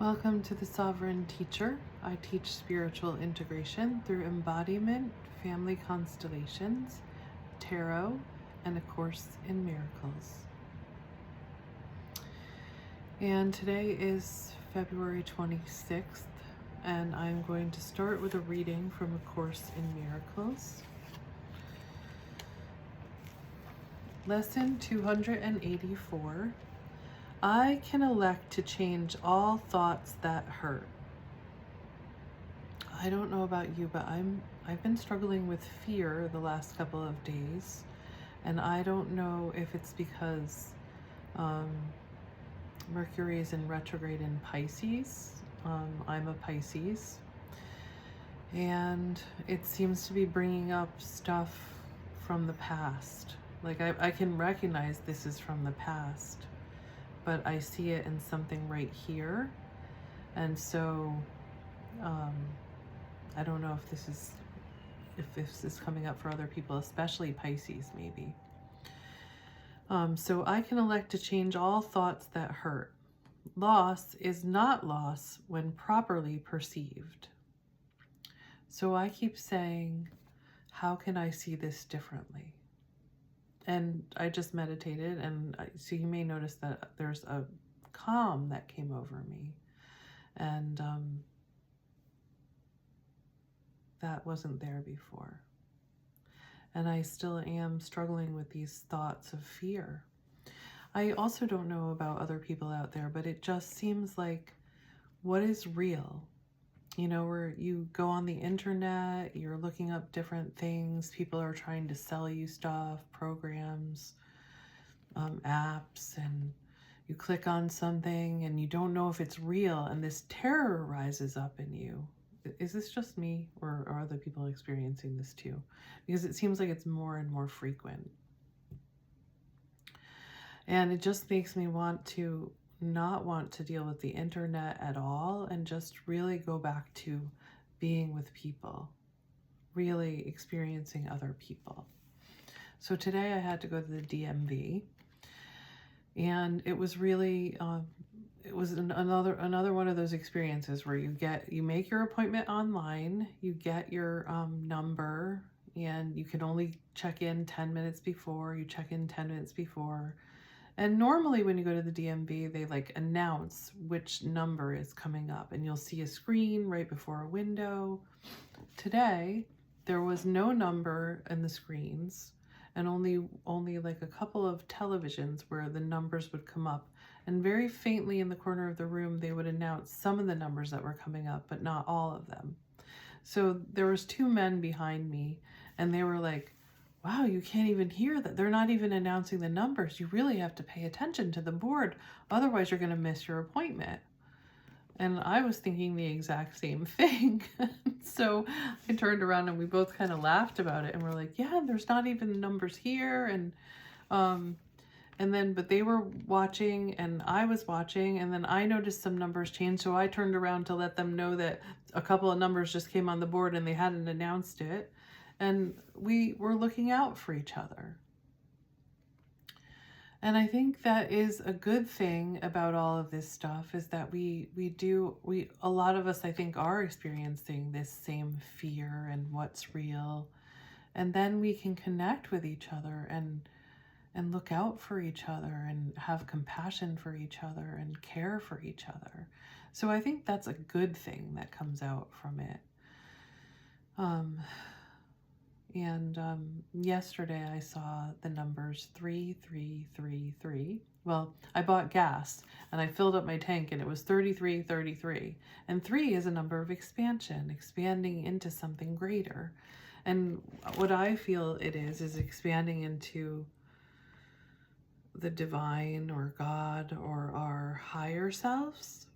Welcome to the Sovereign Teacher. I teach spiritual integration through embodiment, family constellations, tarot, and A Course in Miracles. And today is February 26th, and I'm going to start with a reading from A Course in Miracles. Lesson 284. I can elect to change all thoughts that hurt. I don't know about you, but I've been struggling with fear the last couple of days, and I don't know if it's because Mercury is in retrograde in Pisces. I'm a Pisces, and it seems to be bringing up stuff from the past. Like I can recognize this is from the past, but I see it in something right here. And so I don't know if this is coming up for other people, especially Pisces maybe. So I can elect to change all thoughts that hurt. Loss is not loss when properly perceived. So I keep saying, how can I see this differently? And I just meditated, and so you may notice that there's a calm that came over me, and that wasn't there before. And I still am struggling with these thoughts of fear. I also don't know about other people out there, but it just seems like, what is real? You know, where you go on the internet, you're looking up different things, people are trying to sell you stuff, programs, apps, and you click on something and you don't know if it's real, and this terror rises up in you. Is this just me, or are other people experiencing this too? Because it seems like it's more and more frequent. And it just makes me not want to deal with the internet at all, and just really go back to being with people, really experiencing other people. So today I had to go to the DMV, and it was really it was another one of those experiences where you make your appointment online, you get your number, and you can only check in 10 minutes before. You check in 10 minutes before. And normally when you go to the DMV, they like announce which number is coming up, and you'll see a screen right before a window. Today, there was no number in the screens, and only like a couple of televisions where the numbers would come up. And very faintly in the corner of the room, they would announce some of the numbers that were coming up, but not all of them. So there was two men behind me, and they were like, wow, you can't even hear that. They're not even announcing the numbers. You really have to pay attention to the board. Otherwise, you're going to miss your appointment. And I was thinking the exact same thing. So I turned around and we both kind of laughed about it. And we're like, yeah, there's not even numbers here. But they were watching and I was watching. And then I noticed some numbers change. So I turned around to let them know that a couple of numbers just came on the board and they hadn't announced it. And we were looking out for each other. And I think that is a good thing about all of this stuff, is that a lot of us, I think, are experiencing this same fear and what's real. And then we can connect with each other and look out for each other and have compassion for each other and care for each other. So I think that's a good thing that comes out from it. Yesterday I saw the numbers 3333. Well, I bought gas and I filled up my tank and it was 3333. And 3 is a number of expansion, expanding into something greater. And what I feel it is expanding into the divine or God or our higher selves.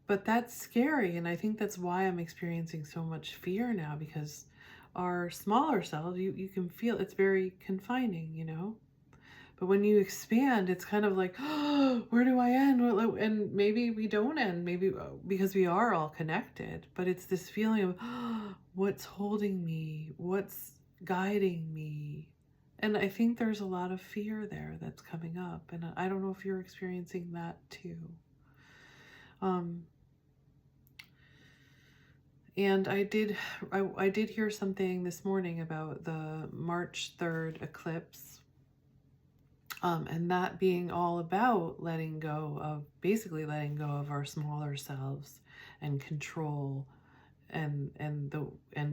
But that's scary, and I think that's why I'm experiencing so much fear now, because our smaller selves, you can feel it's very confining, you know? But when you expand, it's kind of like, oh, where do I end? And maybe we don't end, maybe because we are all connected, but it's this feeling of, oh, what's holding me? What's guiding me? And I think there's a lot of fear there that's coming up, and I don't know if you're experiencing that too. And I did hear something this morning about the March 3rd eclipse, and that being all about basically letting go of our smaller selves and control and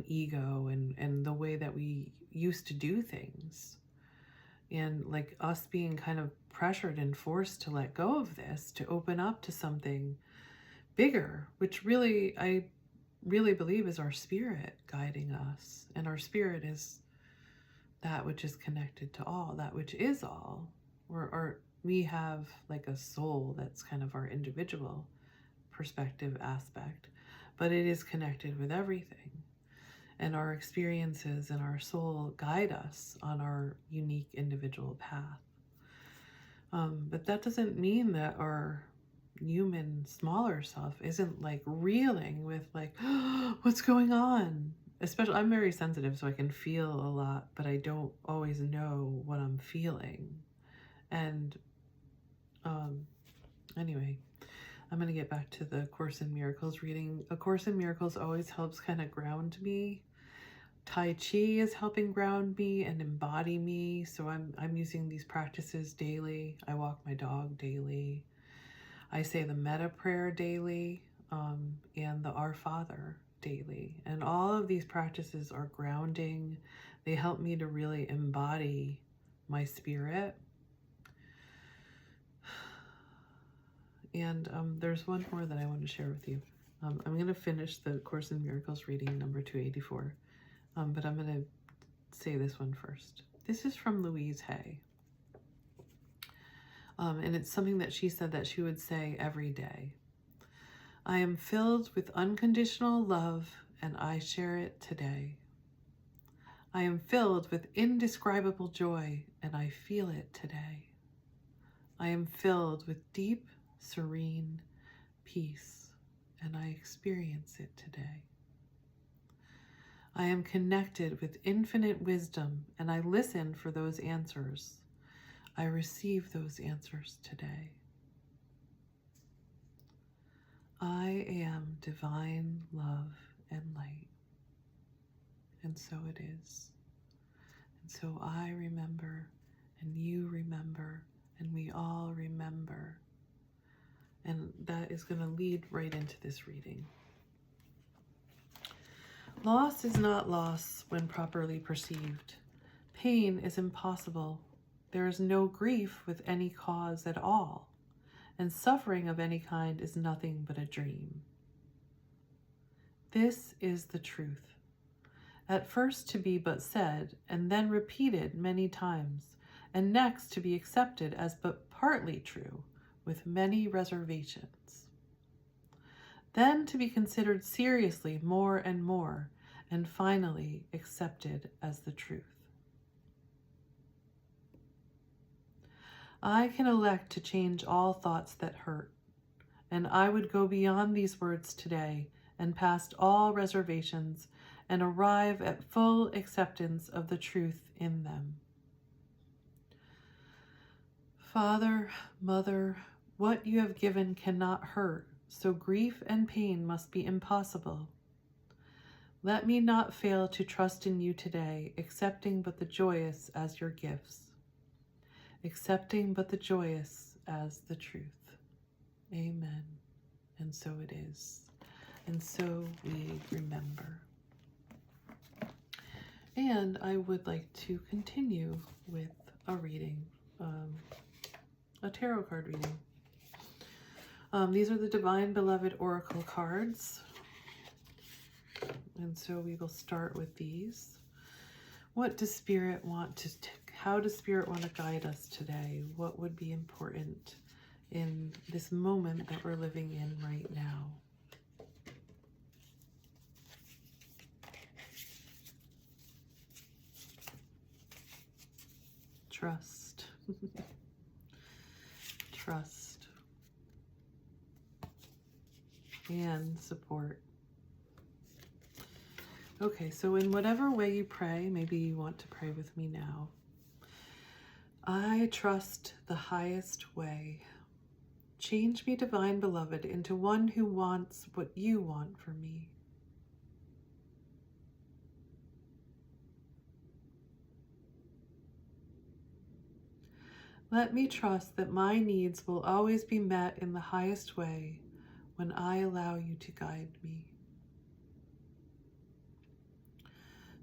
ego and the way that we used to do things, and like us being kind of pressured and forced to let go of this to open up to something bigger, which I really believe is our spirit guiding us. And our spirit is that which is connected to all, that which is all. We have like a soul that's kind of our individual perspective aspect, but it is connected with everything. And our experiences and our soul guide us on our unique individual path. But that doesn't mean that our human smaller self isn't like reeling with like, oh, what's going on? Especially, I'm very sensitive, so I can feel a lot, but I don't always know what I'm feeling. And anyway, I'm going to get back to the Course in Miracles reading. A Course in Miracles always helps kind of ground me. Tai Chi is helping ground me and embody me. So I'm using these practices daily. I walk my dog daily. I say the metta prayer daily, and the Our Father daily. And all of these practices are grounding. They help me to really embody my spirit. And there's one more that I want to share with you. I'm going to finish the Course in Miracles reading number 284, but I'm going to say this one first. This is from Louise Hay. And it's something that she said that she would say every day. I am filled with unconditional love, and I share it today. I am filled with indescribable joy, and I feel it today. I am filled with deep, serene peace, and I experience it today. I am connected with infinite wisdom, and I listen for those answers. I receive those answers today. I am divine love and light. And so it is. And so I remember, and you remember, and we all remember. And that is going to lead right into this reading. Loss is not loss when properly perceived. Pain is impossible. There is no grief with any cause at all, and suffering of any kind is nothing but a dream. This is the truth, at first to be but said, and then repeated many times, and next to be accepted as but partly true, with many reservations. Then to be considered seriously more and more, and finally accepted as the truth. I can elect to change all thoughts that hurt, and I would go beyond these words today and past all reservations and arrive at full acceptance of the truth in them. Father, Mother, what you have given cannot hurt, so grief and pain must be impossible. Let me not fail to trust in you today, accepting but the joyous as your gifts. Accepting but the joyous as the truth. Amen. And so it is. And so we remember. And I would like to continue with a reading, a tarot card reading. These are the Divine Beloved Oracle cards. And so we will start with these. What does Spirit want to how does Spirit want to guide us today? What would be important in this moment that we're living in right now? Trust. Trust. And support. Okay, so in whatever way you pray, maybe you want to pray with me now. I trust the highest way. Change me, Divine Beloved, into one who wants what you want for me. Let me trust that my needs will always be met in the highest way when I allow you to guide me.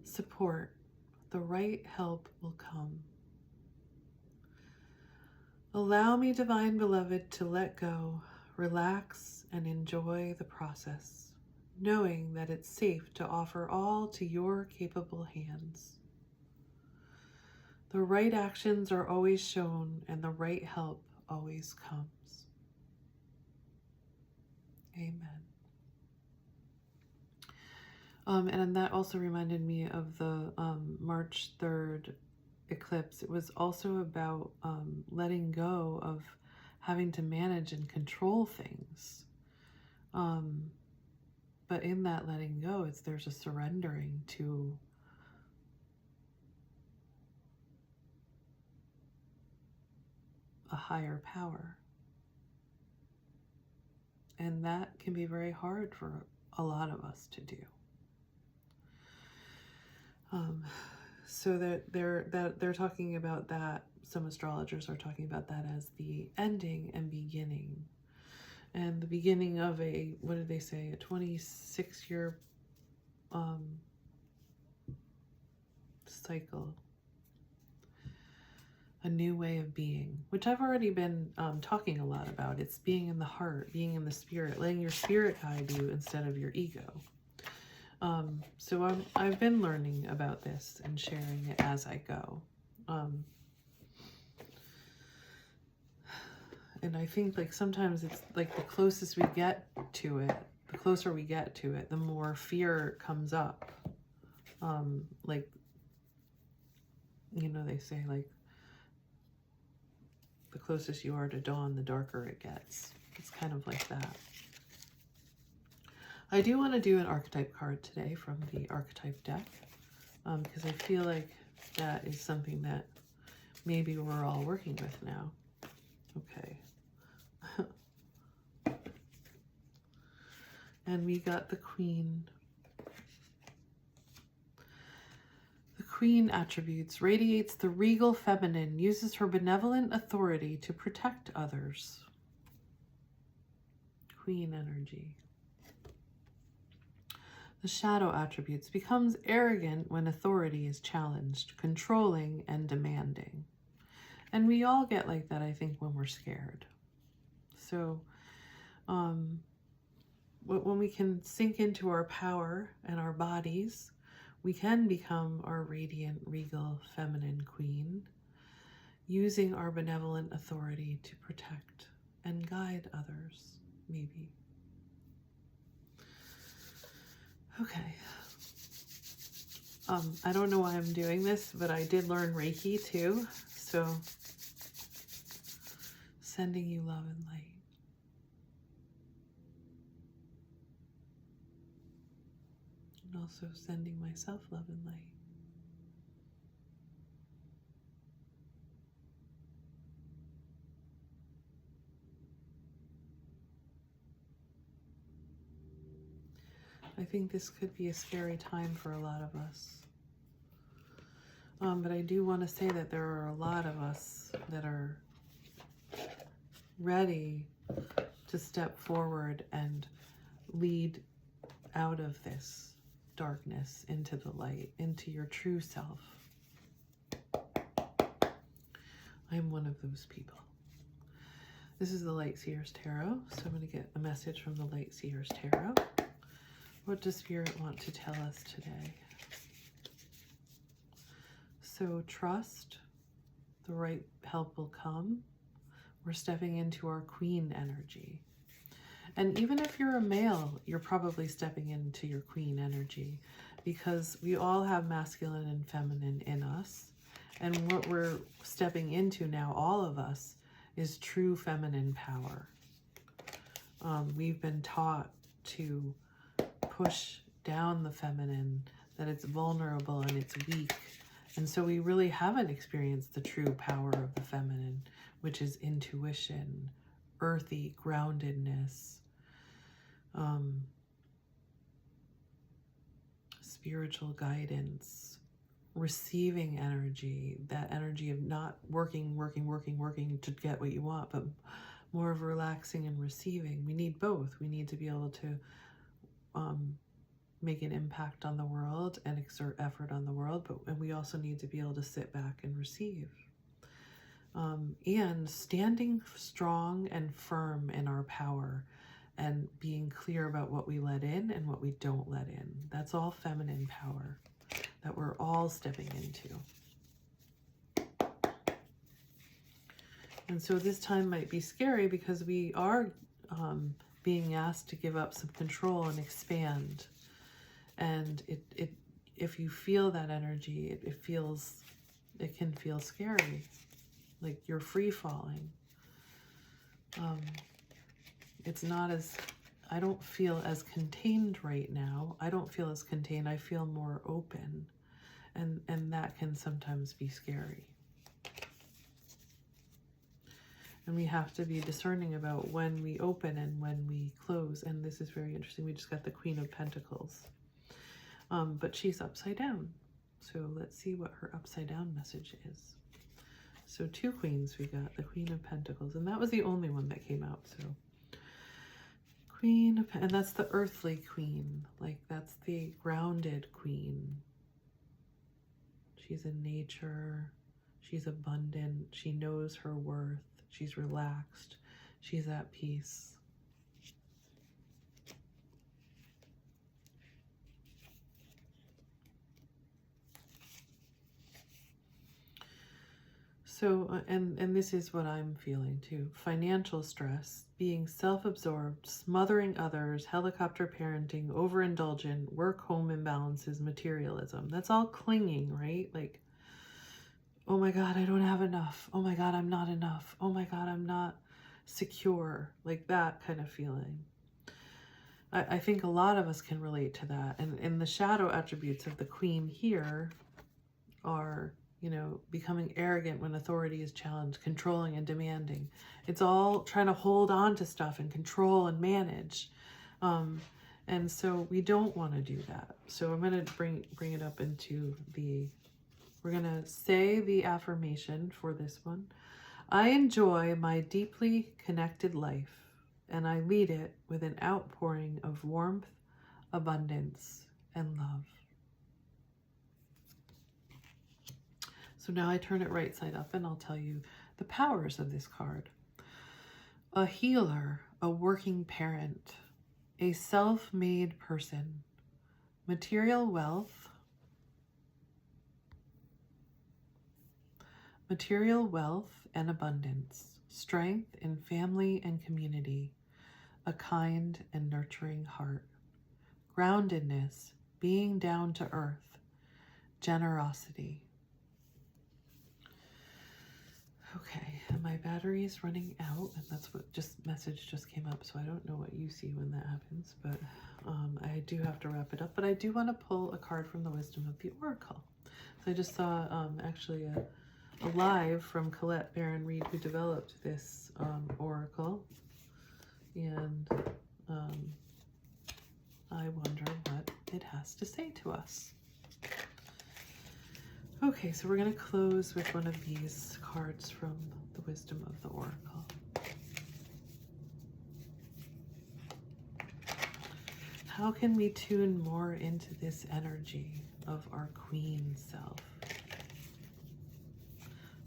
Support. The right help will come. Allow me, Divine Beloved, to let go, relax, and enjoy the process, knowing that it's safe to offer all to your capable hands. The right actions are always shown, and the right help always comes. Amen. And that also reminded me of the March 3rd eclipse. It was also about letting go of having to manage and control things. But in that letting go, there's a surrendering to a higher power. And that can be very hard for a lot of us to do. So that they're talking about that. Some astrologers are talking about that as the ending and beginning, and the beginning of a, what did they say, a 26-year cycle, a new way of being, which I've already been talking a lot about. It's being in the heart, being in the spirit, letting your spirit guide you instead of your ego. So I've been learning about this and sharing it as I go. And I think like sometimes it's like the closest we get to it, the closer we get to it, the more fear comes up. Like, you know, they say like the closest you are to dawn, the darker it gets. It's kind of like that. I do want to do an archetype card today from the archetype deck, because I feel like that is something that maybe we're all working with now. Okay. And we got the Queen. The Queen attributes: radiates the regal feminine, uses her benevolent authority to protect others. Queen energy. The shadow attributes: becomes arrogant when authority is challenged, controlling and demanding. And we all get like that, I think, when we're scared. So when we can sink into our power and our bodies, we can become our radiant, regal, feminine queen, using our benevolent authority to protect and guide others, maybe. Okay. I don't know why I'm doing this, but I did learn Reiki too. So sending you love and light. And also sending myself love and light. I think this could be a scary time for a lot of us. But I do want to say that there are a lot of us that are ready to step forward and lead out of this darkness into the light, into your true self. I'm one of those people. This is the Light Seers Tarot, so I'm going to get a message from the Light Seers Tarot. What does Spirit want to tell us today? So trust, the right help will come. We're stepping into our Queen energy. And even if you're a male, you're probably stepping into your Queen energy, because we all have masculine and feminine in us. And what we're stepping into now, all of us, is true feminine power. We've been taught to push down the feminine, that it's vulnerable and it's weak. And so we really haven't experienced the true power of the feminine, which is intuition, earthy groundedness, spiritual guidance, receiving energy, that energy of not working to get what you want, but more of relaxing and receiving. We need both. We need to be able to make an impact on the world and exert effort on the world, and we also need to be able to sit back and receive. And standing strong and firm in our power and being clear about what we let in and what we don't let in. That's all feminine power that we're all stepping into. And so this time might be scary because we are being asked to give up some control and expand. And if you feel that energy, it can feel scary, like you're free falling. It's not as, I don't feel as contained right now. I don't feel as contained. I feel more open. And that can sometimes be scary. And we have to be discerning about when we open and when we close. And this is very interesting. We just got the Queen of Pentacles. But she's upside down. So let's see what her upside down message is. So 2 queens, we got the Queen of Pentacles. And that was the only one that came out. So Queen of, and that's the earthly queen. Like that's the grounded queen. She's in nature. She's abundant. She knows her worth. She's relaxed. She's at peace. So, and this is what I'm feeling too. Financial stress, being self-absorbed, smothering others, helicopter parenting, overindulgent, work-home imbalances, materialism. That's all clinging, right? Like, oh my God, I don't have enough. Oh my God, I'm not enough. Oh my God, I'm not secure. Like that kind of feeling. I think a lot of us can relate to that. And the shadow attributes of the queen here are, you know, becoming arrogant when authority is challenged, controlling and demanding. It's all trying to hold on to stuff and control and manage. And so we don't want to do that. So I'm going to bring it up into the, we're going to say the affirmation for this one. I enjoy my deeply connected life, and I lead it with an outpouring of warmth, abundance, and love. So now I turn it right side up and I'll tell you the powers of this card. A healer, a working parent, a self-made person, material wealth and abundance, strength in family and community, a kind and nurturing heart, groundedness, being down to earth, generosity. Okay, and my battery is running out, and that's what message just came up, so I don't know what you see when that happens, but I do have to wrap it up. But I do want to pull a card from the Wisdom of the Oracle. So I just saw actually a live from Colette Baron Reed, who developed this oracle, and I wonder what it has to say to us. Okay, so we're going to close with one of these cards from the Wisdom of the Oracle. How can we tune more into this energy of our queen self?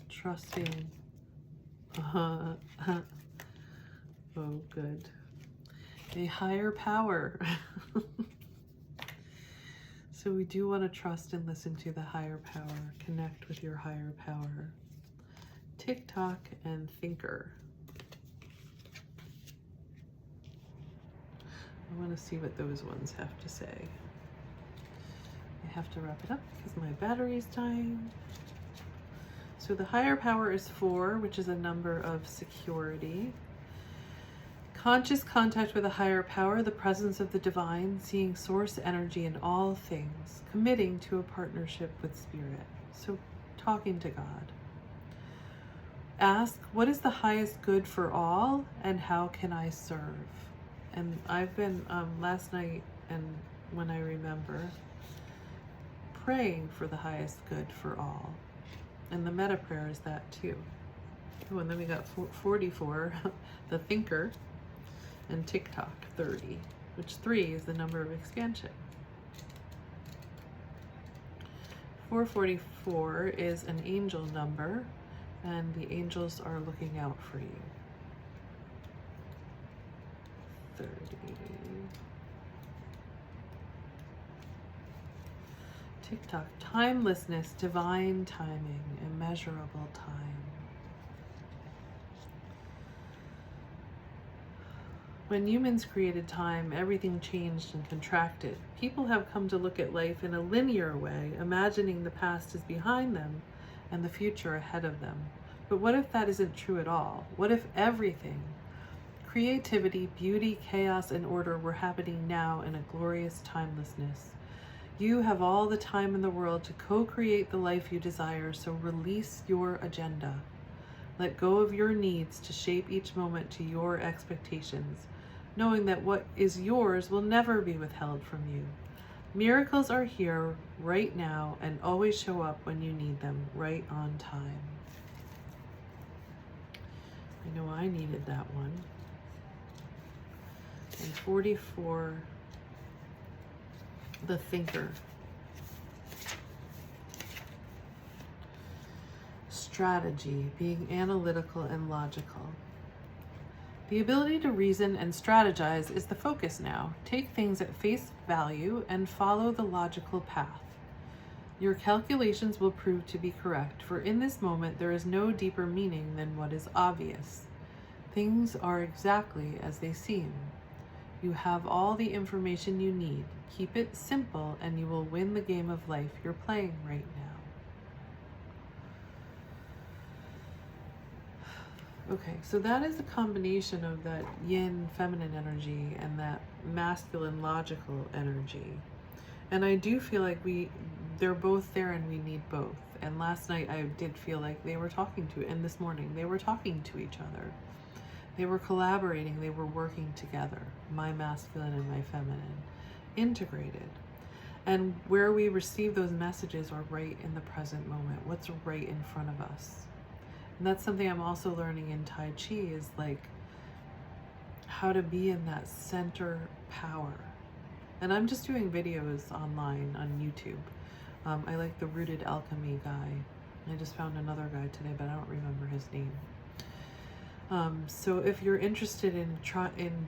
Trusting. Oh, good. A higher power. So we do want to trust and listen to the higher power. Connect with your higher power. TikTok and Thinker. I want to see what those ones have to say. I have to wrap it up because my battery's dying. So the higher power is 4, which is a number of security. Conscious contact with a higher power, the presence of the divine, seeing source energy in all things, committing to a partnership with spirit. So talking to God. Ask, what is the highest good for all, and how can I serve? And I've been, last night, and when I remember, praying for the highest good for all. And the meta prayer is that too. Oh, and then we got 44, the thinker, and TikTok, 30, which 3 is the number of expansion. 444 is an angel number, and the angels are looking out for you. 30. TikTok, timelessness, divine timing, immeasurable time. When humans created time, everything changed and contracted. People have come to look at life in a linear way, imagining the past is behind them and the future ahead of them. But what if that isn't true at all? What if everything, creativity, beauty, chaos, and order were happening now in a glorious timelessness? You have all the time in the world to co-create the life you desire, so release your agenda. Let go of your needs to shape each moment to your expectations, knowing that what is yours will never be withheld from you. Miracles are here right now and always show up when you need them, right on time. I know I needed that one. And 44, the thinker. Strategy, being analytical and logical. The ability to reason and strategize is the focus now. Take things at face value and follow the logical path. Your calculations will prove to be correct, for in this moment there is no deeper meaning than what is obvious. Things are exactly as they seem. You have all the information you need. Keep it simple and you will win the game of life you're playing right now. Okay, so that is a combination of that yin feminine energy and that masculine logical energy. And I do feel like they're both there and we need both. And last night I did feel like they were talking to, and this morning they were talking to each other. They were collaborating, they were working together, my masculine and my feminine, integrated. And where we receive those messages are right in the present moment, what's right in front of us. And that's something I'm also learning in Tai Chi, is like how to be in that center power. And I'm just doing videos online on YouTube. I like the Rooted Alchemy guy. I just found another guy today, but I don't remember his name. So if you're interested in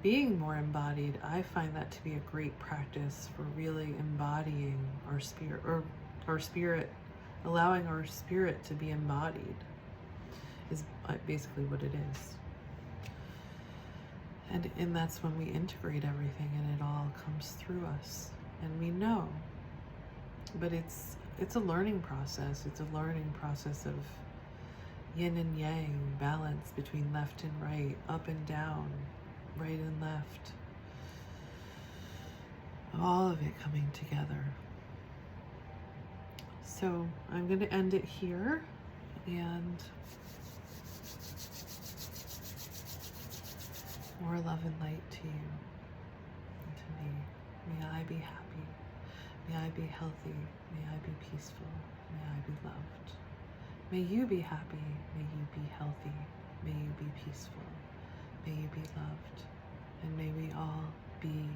being more embodied, I find that to be a great practice for really embodying our spirit, or our spirit, allowing our spirit to be embodied, is basically what it is. And that's when we integrate everything and it all comes through us and we know. But it's a learning process. It's a learning process of yin and yang, balance between left and right, up and down, right and left. All of it coming together. So I'm going to end it here, and more love and light to you and to me. May I be happy. May I be healthy. May I be peaceful. May I be loved. May you be happy. May you be healthy. May you be peaceful. May you be loved. And may we all be